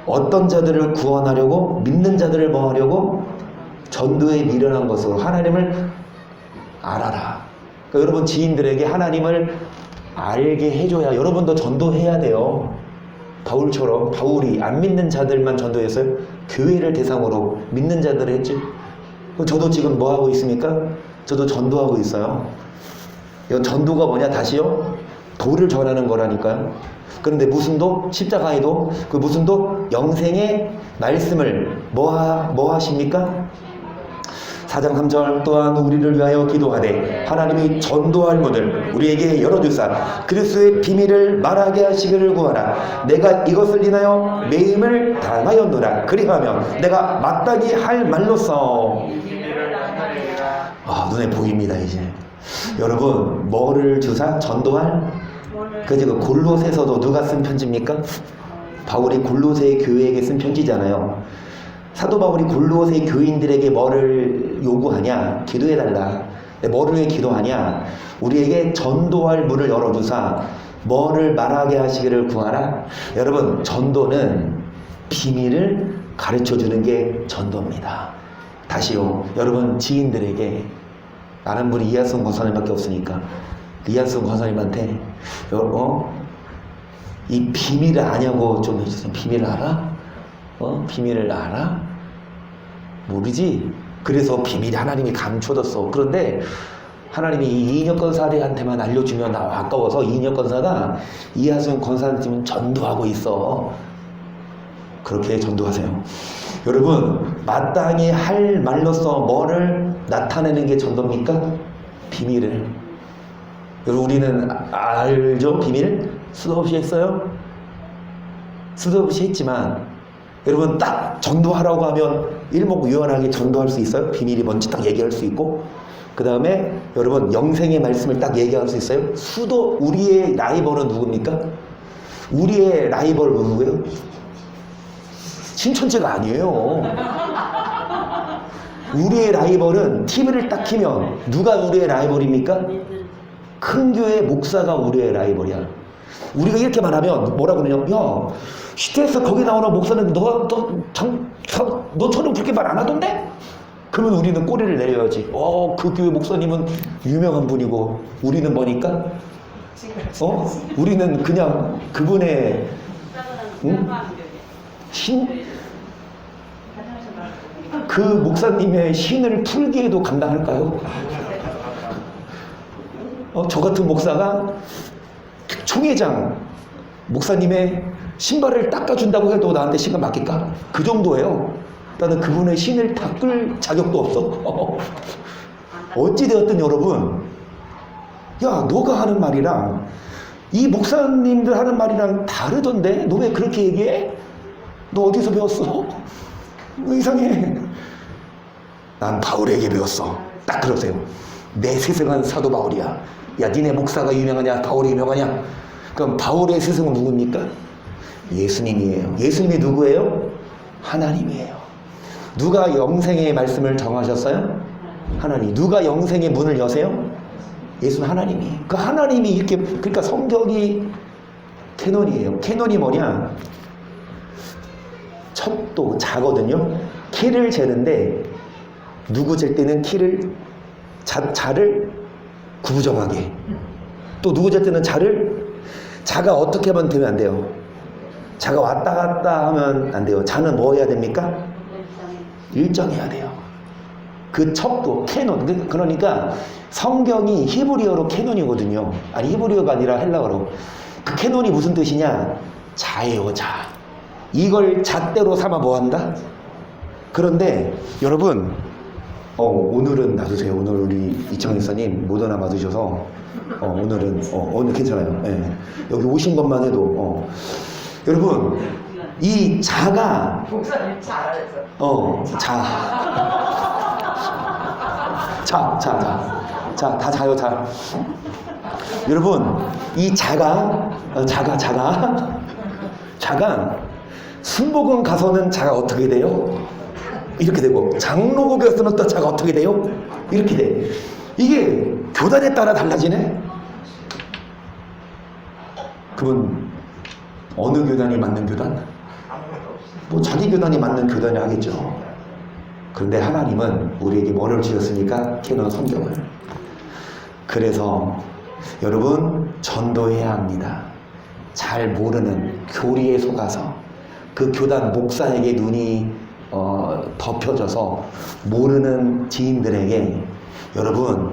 어떤 자들을 구원하려고? 믿는 자들을 뭐 하려고? 전도에 미련한 것으로 하나님을 알아라. 그러니까 여러분 지인들에게 하나님을 알게 해줘야 여러분도 전도해야 돼요. 바울처럼 바울이 안 믿는 자들만 전도했어요? 교회를 대상으로 믿는 자들을 했지. 저도 지금 뭐 하고 있습니까? 저도 전도하고 있어요. 이건 전도가 뭐냐? 다시요? 도를 전하는 거라니까요. 그런데 무슨 도? 십자가의 도. 그 무슨 도? 영생의 말씀을 뭐 하십니까? 4장 3절 또한 우리를 위하여 기도하되 하나님이 전도할 문을 우리에게 열어주사 그리스도의 비밀을 말하게 하시기를 구하라. 내가 이것을 인하여 매임을 당하였노라. 그리하면 내가 마땅히 할 말로써 눈에 보입니다. 이제 여러분 뭐를 주사? 전도할? 그지 그 골로새서도 누가 쓴 편지입니까? 바울이 골로새 교회에게 쓴 편지잖아요. 사도 바울이 골로새 교인들에게 뭐를 요구하냐? 기도해달라. 뭐를 위해 기도하냐? 우리에게 전도할 문을 열어주사 뭐를 말하게 하시기를 구하라. 여러분 전도는 비밀을 가르쳐주는 게 전도입니다. 다시요, 여러분 지인들에게 아는 분이 이하승 권사님밖에 없으니까 이하승 권사님한테 이 비밀을 아냐고 좀 해주세요. 비밀을 알아? 비밀을 알아? 모르지? 그래서 비밀이 하나님이 감춰뒀어. 그런데 하나님이 이 이인혁 권사한테만 알려주면 아까워서 이인혁 권사가 이하승 권사님은 전도하고 있어. 그렇게 전도하세요. 여러분 마땅히 할 말로써 뭐를 나타내는 게 전도입니까? 비밀을. 여러분 우리는 알죠? 비밀? 수도 없이 했어요? 수도 없이 했지만 여러분 딱 전도하라고 하면 일목요연하게 전도할 수 있어요? 비밀이 뭔지 딱 얘기할 수 있고 그 다음에 여러분 영생의 말씀을 딱 얘기할 수 있어요? 수도. 우리의 라이벌은 누굽니까? 우리의 라이벌 누구예요? 신천지가 아니에요. 우리의 라이벌은 TV를 딱 키면 누가 우리의 라이벌입니까? 큰 교회 목사가 우리의 라이벌이야. 우리가 이렇게 말하면 뭐라 그러냐면 야 시대에서 거기 나오는 목사는 너처럼 그렇게 말 안 하던데? 그러면 우리는 꼬리를 내려야지. 그 교회 목사님은 유명한 분이고 우리는 뭐니까? 우리는 그냥 그분의 그 목사님의 신을 풀기에도 감당할까요? 저 같은 목사가 총회장 목사님의 신발을 닦아준다고 해도 나한테 신경 맡길까? 그 정도예요. 나는 그분의 신을 닦을 자격도 없어. 어찌되었든 여러분, 야 너가 하는 말이랑 이 목사님들 하는 말이랑 다르던데? 너 왜 그렇게 얘기해? 너 어디서 배웠어? 이상해. 난 바울에게 배웠어. 딱 그러세요. 내 스승은 사도 바울이야. 야 니네 목사가 유명하냐? 바울이 유명하냐? 그럼 바울의 스승은 누굽니까? 예수님이에요. 예수님이 누구예요? 하나님이에요. 누가 영생의 말씀을 정하셨어요? 하나님. 누가 영생의 문을 여세요? 예수는 하나님이. 그 하나님이 이렇게, 그러니까 성경이 캐논이에요. 캐논이 뭐냐? 첩도 자거든요. 키를 재는데 누구 잴 때는 키를 자를 구부정하게, 또 누구 잴 때는 자가 어떻게 하면 되면 안 돼요. 자가 왔다 갔다 하면 안 돼요. 자는 뭐 해야 됩니까? 일정해야 돼요. 그 첩도 캐논. 그러니까 성경이 히브리어로 캐논이거든요. 아니, 히브리어가 아니라 헬라어로. 그 캐논이 무슨 뜻이냐? 자예요, 자. 이걸 잣대로 삼아 뭐 한다? 그런데 여러분, 오늘은 놔두세요. 오늘 우리 이창희 목사님 못 하나 받으셔서 오늘 괜찮아요. 예. 여기 오신 것만 해도 여러분, 이 자가 목사님 잘하셨어. 다 자요, 자. 여러분, 이 자가 순복음 가서는 자가 어떻게 돼요? 이렇게 되고, 장로국에서는 또 자가 어떻게 돼요? 이렇게 돼. 이게 교단에 따라 달라지네? 그분 어느 교단이 맞는 교단? 뭐 자기 교단이 맞는 교단이 하겠죠. 그런데 하나님은 우리에게 뭐를 주셨으니까? 캐논 성경을. 그래서 여러분, 전도해야 합니다. 잘 모르는 교리에 속아서 그 교단 목사에게 눈이 덮여져서 모르는 지인들에게 여러분,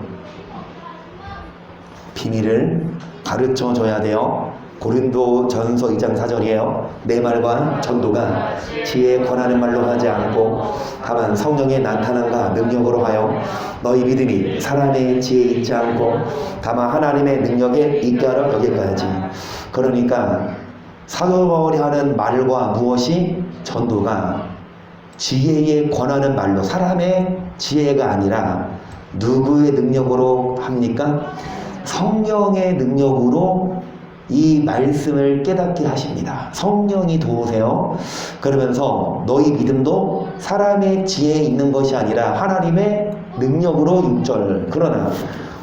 비밀을 가르쳐 줘야 돼요. 고린도전서 2장 4절이에요. 내 말과 전도가 지혜에 권하는 말로 하지 않고 다만 성령의 나타남과 능력으로 하여 너희 믿음이 사람의 지혜에 있지 않고 다만 하나님의 능력에 있게 하려 여기까지. 그러니까 사도 바울이 하는 말과 무엇이? 전도가 지혜에 권하는 말로, 사람의 지혜가 아니라 누구의 능력으로 합니까? 성령의 능력으로 이 말씀을 깨닫게 하십니다. 성령이 도우세요. 그러면서 너희 믿음도 사람의 지혜에 있는 것이 아니라 하나님의 능력으로 6절. 그러나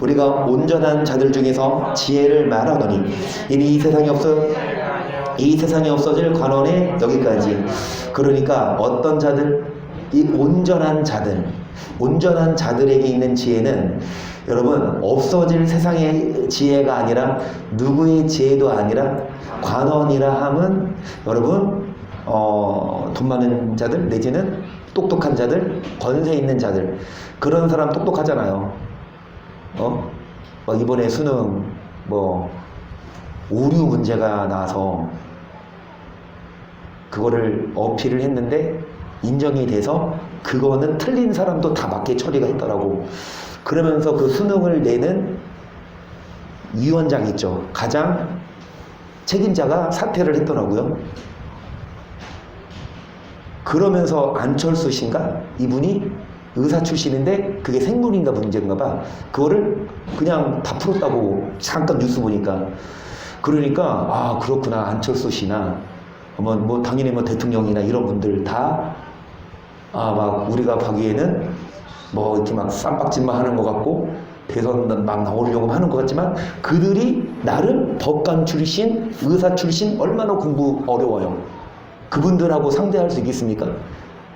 우리가 온전한 자들 중에서 지혜를 말하노니 이는 이 세상에 없어질 관원에 여기까지. 그러니까 어떤 자들? 이 온전한 자들에게 있는 지혜는 여러분, 없어질 세상의 지혜가 아니라 누구의 지혜도 아니라 관원이라 함은 여러분, 돈 많은 자들 내지는 똑똑한 자들, 권세 있는 자들, 그런 사람 똑똑하잖아요. 이번에 수능 오류 문제가 나와서 그거를 어필을 했는데 인정이 돼서 그거는 틀린 사람도 다 맞게 처리가 했더라고. 그러면서 그 수능을 내는 위원장 있죠. 가장 책임자가 사퇴를 했더라고요. 그러면서 안철수 씨인가? 이분이 의사 출신인데 그게 생물인가 문제인가 봐. 그거를 그냥 다 풀었다고 잠깐 뉴스 보니까. 그러니까 그렇구나. 안철수 씨나 당연히 대통령이나 이런 분들 다 막 우리가 보기에는 이렇게 막 쌈박질만 하는 것 같고 대선 막 나오려고 하는 것 같지만 그들이 나름 법관 출신, 의사 출신 얼마나 공부 어려워요. 그분들하고 상대할 수 있겠습니까?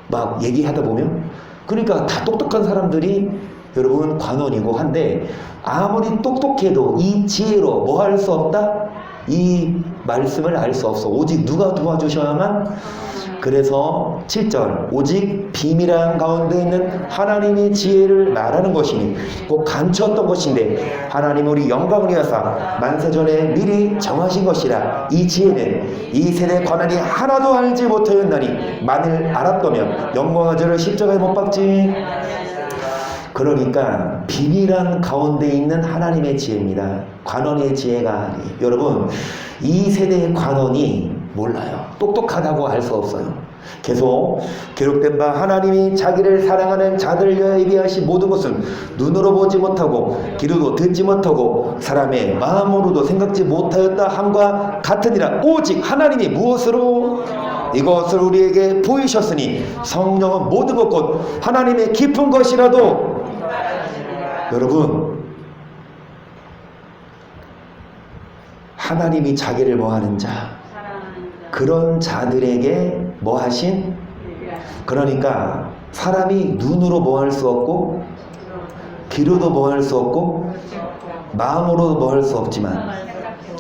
막 얘기하다 보면. 그러니까 다 똑똑한 사람들이 여러분 관원이고 한데 아무리 똑똑해도 이 지혜로 뭐 할 수 없다? 이 말씀을 알 수 없어. 오직 누가 도와주셔야만. 그래서 7절 오직 비밀한 가운데 있는 하나님의 지혜를 말하는 것이니 꼭 감추었던 것인데 하나님 우리 영광을 위하사 만세전에 미리 정하신 것이라. 이 지혜는 이 세대 권한이 하나도 알지 못하였나니 만일 알았다면 영광의 저를 십자가에 못 박지. 그러니까 비밀한 가운데 있는 하나님의 지혜입니다. 관원의 지혜가 아니에요. 여러분, 이 세대의 관원이 몰라요. 똑똑하다고 알 수 없어요. 계속 기록된 바 하나님이 자기를 사랑하는 자들에 비하신 모든 것은 눈으로 보지 못하고 귀로도 듣지 못하고 사람의 마음으로도 생각지 못하였다 함과 같으니라. 오직 하나님이 무엇으로? 이것을 우리에게 보이셨으니 성령은 모든 것 곧 하나님의 깊은 것이라도. 여러분, 하나님이 자기를 뭐하는 자, 그런 자들에게 뭐하신? 그러니까 사람이 눈으로 뭐할 수 없고 귀로도 뭐할 수 없고 마음으로도 뭐할 수 없지만,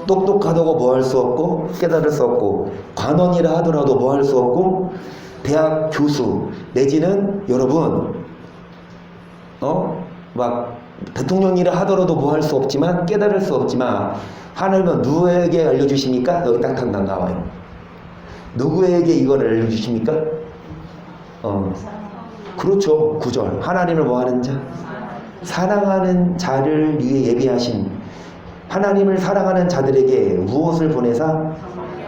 똑똑하다고 뭐할 수 없고 깨달을 수 없고, 관원이라 하더라도 뭐할 수 없고, 대학 교수 내지는 여러분 막 대통령이라 하더라도 뭐할 수 없지만 깨달을 수 없지만, 하나님은 누구에게 알려주십니까? 여기 딱딱 나와요. 누구에게 이걸 알려주십니까? 그렇죠. 9절. 하나님을 뭐하는 자? 사랑하는 자를 위해 예비하신. 하나님을 사랑하는 자들에게 무엇을 보내사?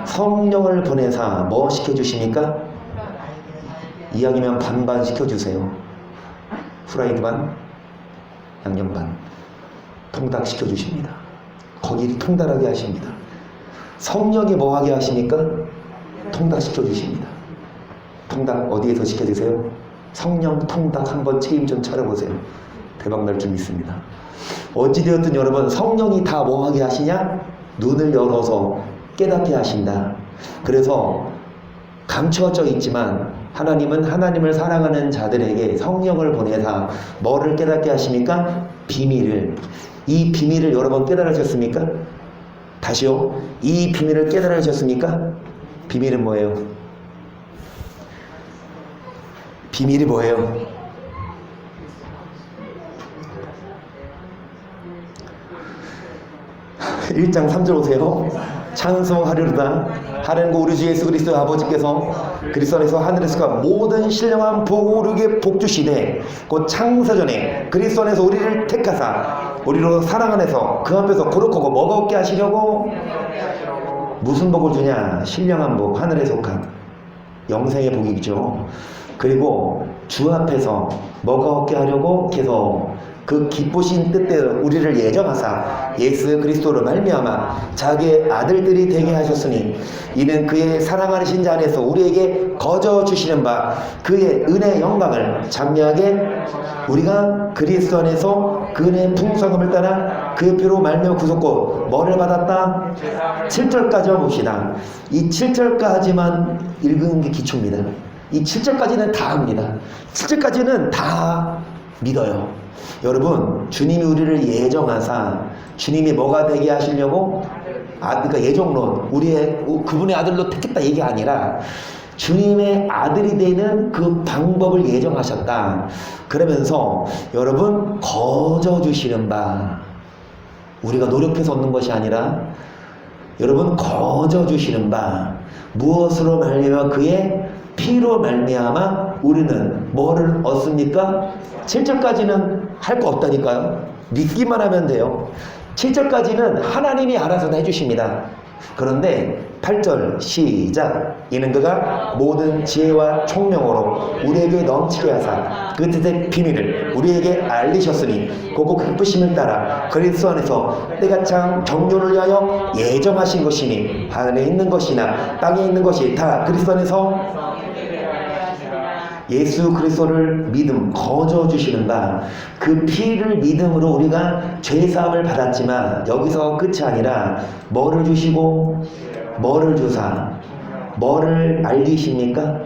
성령을 보내사 뭐 시켜주십니까? 이왕이면 반반 시켜주세요. 후라이드 반, 양념 반. 통닭 시켜주십니다. 거기 통달하게 하십니다. 성령이 뭐하게 하십니까? 통닭 시켜주십니다. 통닭 어디에서 시켜주세요? 성령 통닭 한번 책임좀 차려보세요. 대박 날 줄 믿습니다. 어찌되었든 여러분, 성령이 다 뭐하게 하시냐? 눈을 열어서 깨닫게 하신다. 그래서 감추어져 있지만 하나님은 하나님을 사랑하는 자들에게 성령을 보내사 뭐를 깨닫게 하십니까? 비밀을. 이 비밀을 여러 번 깨달으셨습니까? 다시요. 이 비밀을 깨달으셨습니까? 비밀은 뭐예요? 비밀이 뭐예요? (1장 3절) 오세요. 찬송하리로다. 하나님과 우리 주 예수 그리스도 아버지께서 그리스도 안에서 하늘에서 모든 신령한 복 오르게 복 주시되, 곧 창세전에 그리스도 안에서 우리를 택하사 우리로 사랑 안에서 그 앞에서 거룩하고 뭐가 없게 하시려고. 무슨 복을 주냐? 신령한 복, 하늘에 속한 영생의 복이죠. 그리고 주 앞에서 뭐가 없게 하려고 계속 그 기쁘신 뜻대로 우리를 예정하사 예수 그리스도로 말미암아 자기의 아들들이 되게 하셨으니, 이는 그의 사랑하신 자 안에서 우리에게 거저 주시는 바 그의 은혜의 영광을 장미하게, 우리가 그리스도 안에서 그 은혜의 풍성함을 따라 그의 피로 말미암아 구속고 뭐를 받았다? 7절까지만 봅시다. 이 7절까지만 읽은 게 기초입니다. 이 7절까지는 다 합니다. 7절까지는 다 믿어요. 여러분, 주님이 우리를 예정하사 주님이 뭐가 되게 하시려고? 그러니까 예정론, 그분의 아들로 택했다 얘기 아니라 주님의 아들이 되는 그 방법을 예정하셨다. 그러면서 여러분, 거저 주시는 바, 우리가 노력해서 얻는 것이 아니라 여러분 거저 주시는 바 무엇으로 말미암아? 그의 피로 말미암아 우리는 뭐를 얻습니까? 7절까지는 할 거 없다니까요. 믿기만 하면 돼요. 7절까지는 하나님이 알아서 다 해주십니다. 그런데 8절 시작. 이는 그가 모든 지혜와 총명으로 우리에게 넘치게 하사 그 뜻의 비밀을 우리에게 알리셨으니, 고고 기쁘심을 따라 그리스도 안에서 때가 참 정욕을 위하여 예정하신 것이니, 하늘에 있는 것이나 땅에 있는 것이 다 그리스도 안에서 예수 그리스도를 믿음, 거저 주시는 바 그 피를 믿음으로 우리가 죄사함을 받았지만, 여기서 끝이 아니라 뭐를 주시고 뭐를 주사 뭐를 알리십니까?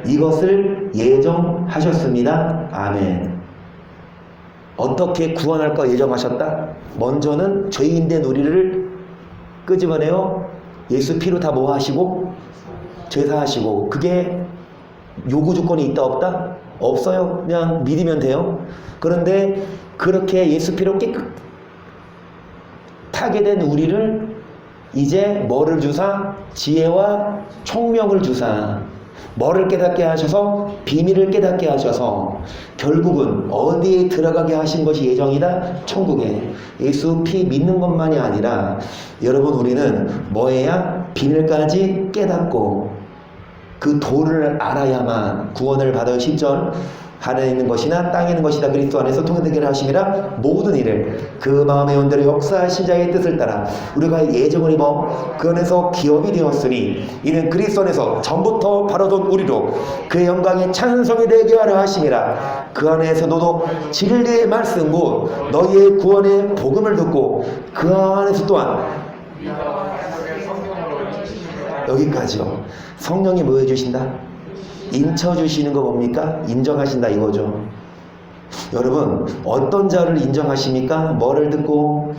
이것을 예정하셨습니다. 아멘. 어떻게 구원할까 예정하셨다? 먼저는 죄인된 우리를 끄집어내요 예수 피로 다 뭐 하시고? 죄사하시고. 그게 요구 조건이 있다 없다? 없어요. 그냥 믿으면 돼요. 그런데 그렇게 예수 피로 깨끗하게 된 우리를 이제 뭐를 주사? 지혜와 총명을 주사 뭐를 깨닫게 하셔서? 비밀을 깨닫게 하셔서 결국은 어디에 들어가게 하신 것이 예정이다? 천국에. 예수 피 믿는 것만이 아니라 여러분, 우리는 뭐 해야? 비밀까지 깨닫고 그 도를 알아야만 구원을 받아요. 10절 하늘에 있는 것이나 땅에 있는 것이다 그리스도 안에서 통일되게 하심이라. 모든 일을 그 마음의 온대로 역사하신 자의 뜻을 따라 우리가 예정을 입어 그 안에서 기업이 되었으니 이는 그리스도 안에서 전부터 바라던 우리로 그의 영광의 찬송이 되게 하려 하심이라. 그 안에서 너도 진리의 말씀 곧 너희의 구원의 복음을 듣고 그 안에서 또한 여기까지요. 성령이 뭐 해주신다? 인쳐주시는 거 뭡니까? 인정하신다 이거죠. 여러분 어떤 자를 인정하십니까? 뭐를 듣고?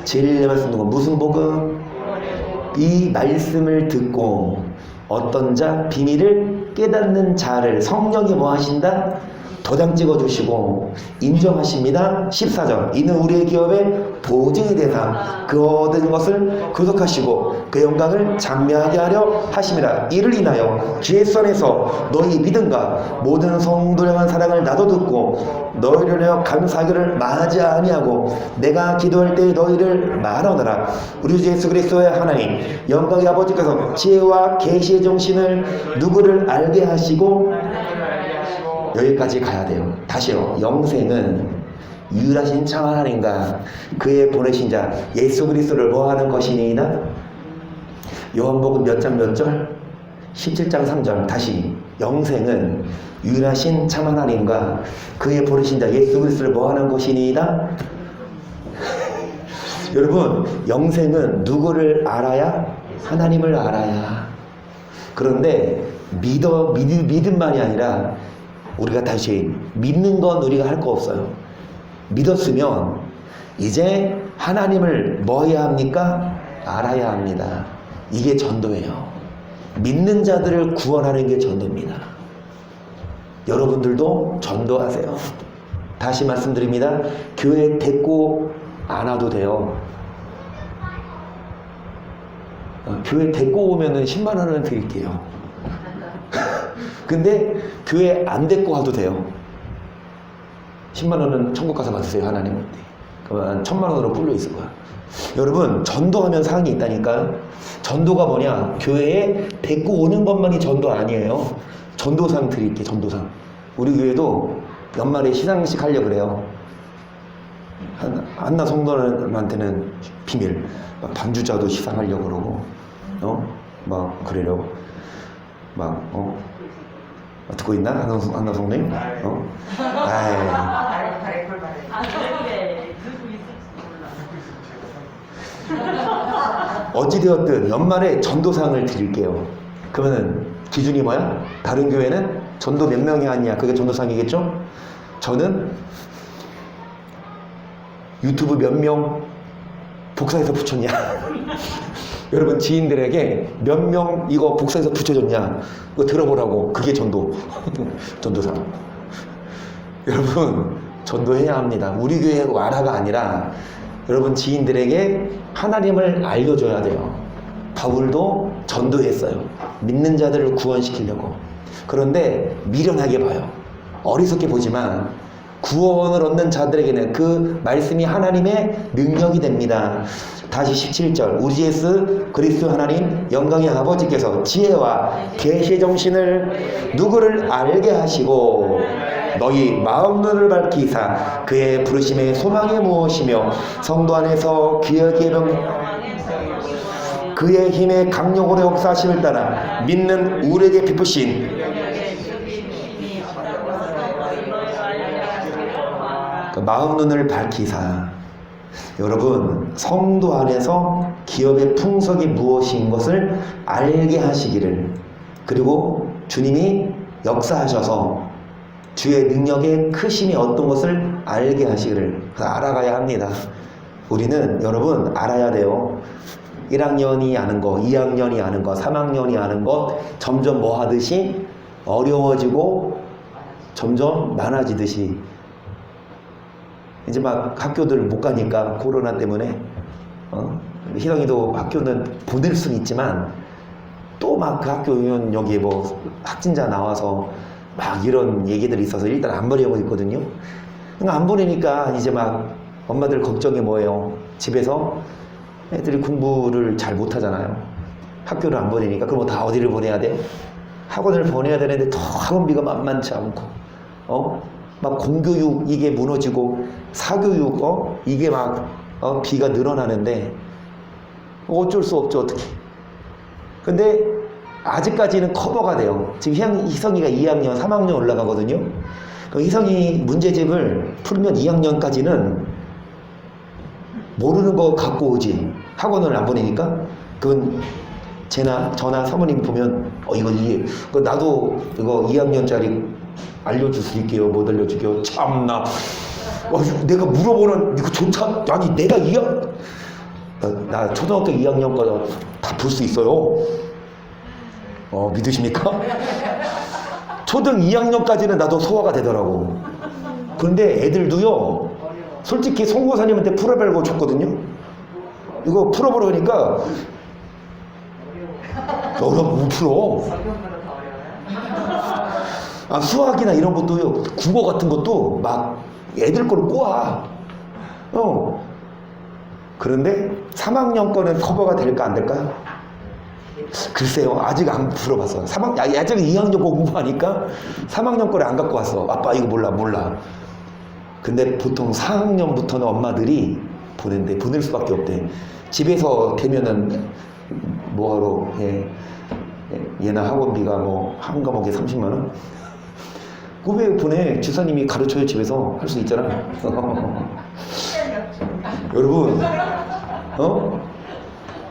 진리의 말씀 듣고. 무슨 복음? 이 말씀을 듣고 어떤 자? 비밀을 깨닫는 자를 성령이 뭐 하신다? 도장 찍어주시고 인정하십니다. 14절 이는 우리의 기업의 보증이 되사 그 얻은 것을 구속하시고 그 영광을 장미하게 하려 하심이라. 이를 인하여 주의 선에서 너희 믿음과 모든 성도를 향한 사랑을 나도 듣고 너희를 위하여 감사하기를 마지 아니하고 내가 기도할 때 너희를 말하노라. 우리 주 예수 그리스도의 하나님 영광의 아버지께서 지혜와 계시의 정신을 누구를 알게 하시고 여기까지 가야 돼요. 다시요. 영생은 유일하신 참 하나님과 그의 보내신 자 예수 그리스도를 뭐하는 것이니이다. 요한복음 몇 장 몇 절? 17장 3절. 다시 영생은 유일하신 참 하나님과 그의 보내신 자 예수 그리스도를 뭐하는 것이니이다. 여러분 영생은 누구를 알아야? 하나님을 알아야. 그런데 믿음만이 아니라 우리가 다시 믿는 건 우리가 할 거 없어요. 믿었으면 이제 하나님을 뭐 해야 합니까? 알아야 합니다. 이게 전도예요. 믿는 자들을 구원하는 게 전도입니다. 여러분들도 전도하세요. 다시 말씀드립니다. 교회 데리고 안 와도 돼요. 교회 데리고 오면은 10만 원은 드릴게요. 근데 교회 안 데리고 와도 돼요. 10만 원은 천국 가서 받으세요. 하나님한테. 그러면 1000만 원으로 불려 있을 거야. 여러분 전도하면 사항이 있다니까요. 전도가 뭐냐? 교회에 데리고 오는 것만이 전도 아니에요. 전도상 드릴게. 전도상. 우리 교회도 연말에 시상식 하려고 그래요. 한나 성도님한테는 비밀. 반주자도 시상하려고 그러고 막 그러려고 듣고 있나? 한나 성도님? 어찌되었든 연말에 전도상을 드릴게요. 그러면은 기준이 뭐야? 다른 교회는 전도 몇 명이 하냐? 그게 전도상이겠죠? 저는 유튜브 몇 명 복사해서 붙였냐? 여러분 지인들에게 몇 명 이거 복사해서 붙여줬냐? 이거 들어보라고. 그게 전도. 전도상. 여러분 전도해야 합니다. 우리 교회 와라가 아니라 여러분 지인들에게 하나님을 알려줘야 돼요. 바울도 전도했어요. 믿는 자들을 구원시키려고. 그런데 미련하게 봐요. 어리석게 보지만 구원을 얻는 자들에게는 그 말씀이 하나님의 능력이 됩니다. 다시 17절 우리 예수 그리스도 하나님 영광의 아버지께서 지혜와 계시의 정신을 누구를 알게 하시고 너희 마음 눈을 밝히사 그의 부르심의 소망이 무엇이며 성도 안에서 기억의 병 그의 힘의 강력으로 역사하심을 따라 믿는 우리에게 베푸신 그 마음 눈을 밝히사. 여러분 성도 안에서 기업의 풍속이 무엇인 것을 알게 하시기를, 그리고 주님이 역사하셔서 주의 능력의 크심이 어떤 것을 알게 하시기를 알아가야 합니다. 우리는 여러분 알아야 돼요. 1학년이 아는 거, 2학년이 아는 거, 3학년이 아는 것 점점 뭐 하듯이 어려워지고 점점 많아지듯이 이제 막 학교들 못 가니까 코로나 때문에 희성이도 학교는 보낼 수는 있지만 또 막 그 학교는 여기 뭐 확진자 나와서 막 이런 얘기들이 있어서 일단 안 보내고 있거든요. 그러니까 안 보내니까 이제 막 엄마들 걱정이 뭐예요? 집에서 애들이 공부를 잘 못하잖아요. 학교를 안 보내니까. 그럼 다 어디를 보내야 돼? 학원을 보내야 되는데 더 학원비가 만만치 않고 막 공교육 이게 무너지고 사교육 이게 막 비가 늘어나는데 어쩔 수 없죠. 어떻게. 근데 아직까지는 커버가 돼요. 지금 희성이가 2학년 3학년 올라가거든요. 그 희성이 문제집을 풀면 2학년까지는 모르는 거 갖고 오지. 학원을 안 보내니까. 그건 저나 사모님 보면 나도 이거 2학년짜리 알려줄 수 있게요. 못 알려주게요. 참나. 내가 물어보는 이거 좋다. 아니 내가 나 초등학교 2학년까지 다 볼 수 있어요. 믿으십니까? 초등 2학년까지는 나도 소화가 되더라고. 근데 애들도요, 솔직히 송고사님한테 풀어보라고 줬거든요. 이거 풀어보라니까 못 풀어. 수학이나 이런 것도요, 국어 같은 것도 막 애들 걸 꼬아. 그런데 3학년 거는 커버가 될까 안 될까요? 글쎄요, 아직 안 풀어봤어. 아직 2학년 거 공부하니까 3학년 거를 안 갖고 왔어. 아빠 이거 몰라. 근데 보통 4학년부터는 엄마들이 보낼 수밖에 없대. 집에서 되면은 뭐하러 얘나 학원비가 한 과목에 30만 원? 왜 보내? 주사님이 가르쳐요. 집에서 할 수 있잖아. 여러분,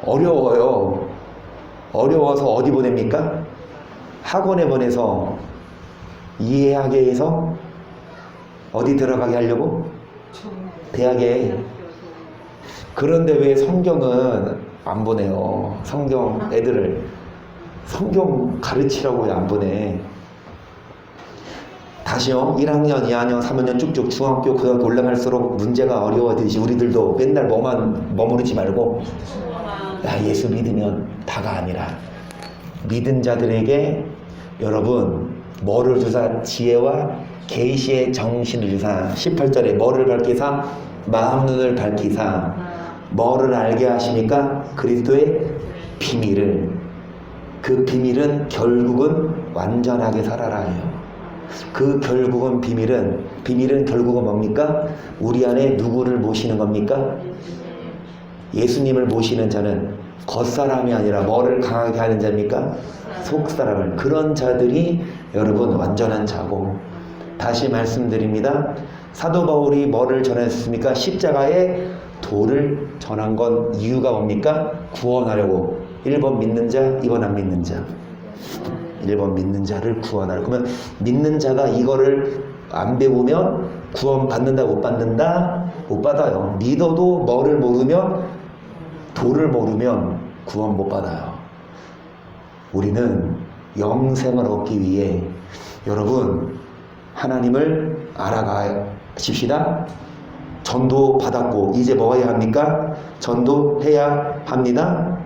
어려워요. 어려워서 어디 보냅니까? 학원에 보내서 이해하게 해서 어디 들어가게 하려고? 대학에. 그런데 왜 성경은 안 보내요? 애들을 성경 가르치라고 왜 안 보내? 다시요. 1학년, 2학년, 3학년 쭉쭉 중학교, 고등학교 올라갈수록 문제가 어려워지듯이 우리들도 맨날 뭐만 머무르지 말고 예수 믿으면 다가 아니라 믿은 자들에게 여러분 뭐를 주사? 지혜와 계시의 정신을 주사. 18절에 뭐를 밝히사? 마음 눈을 밝히사. 뭐를 알게 하십니까? 그리스도의 비밀을. 그 비밀은 결국은 완전하게 살아라예요. 그 결국은 비밀은 결국은 뭡니까? 우리 안에 누구를 모시는 겁니까? 예수님을 모시는 자는 겉사람이 아니라 뭐를 강하게 하는 자입니까? 속사람을. 그런 자들이 여러분 완전한 자고. 다시 말씀드립니다. 사도 바울이 뭐를 전했습니까? 십자가의 도를 전한 건 이유가 뭡니까? 구원하려고. 1번 믿는 자, 2번 안 믿는 자. 1번 믿는 자를 구원하려. 그러면 믿는 자가 이거를 안 배우면 구원 받는다 못 받는다? 못 받아요. 믿어도 뭐를 모르면, 도를 모르면 구원 못 받아요. 우리는 영생을 얻기 위해 여러분 하나님을 알아가십시다. 전도 받았고 이제 뭐 해야 합니까? 전도해야 합니다.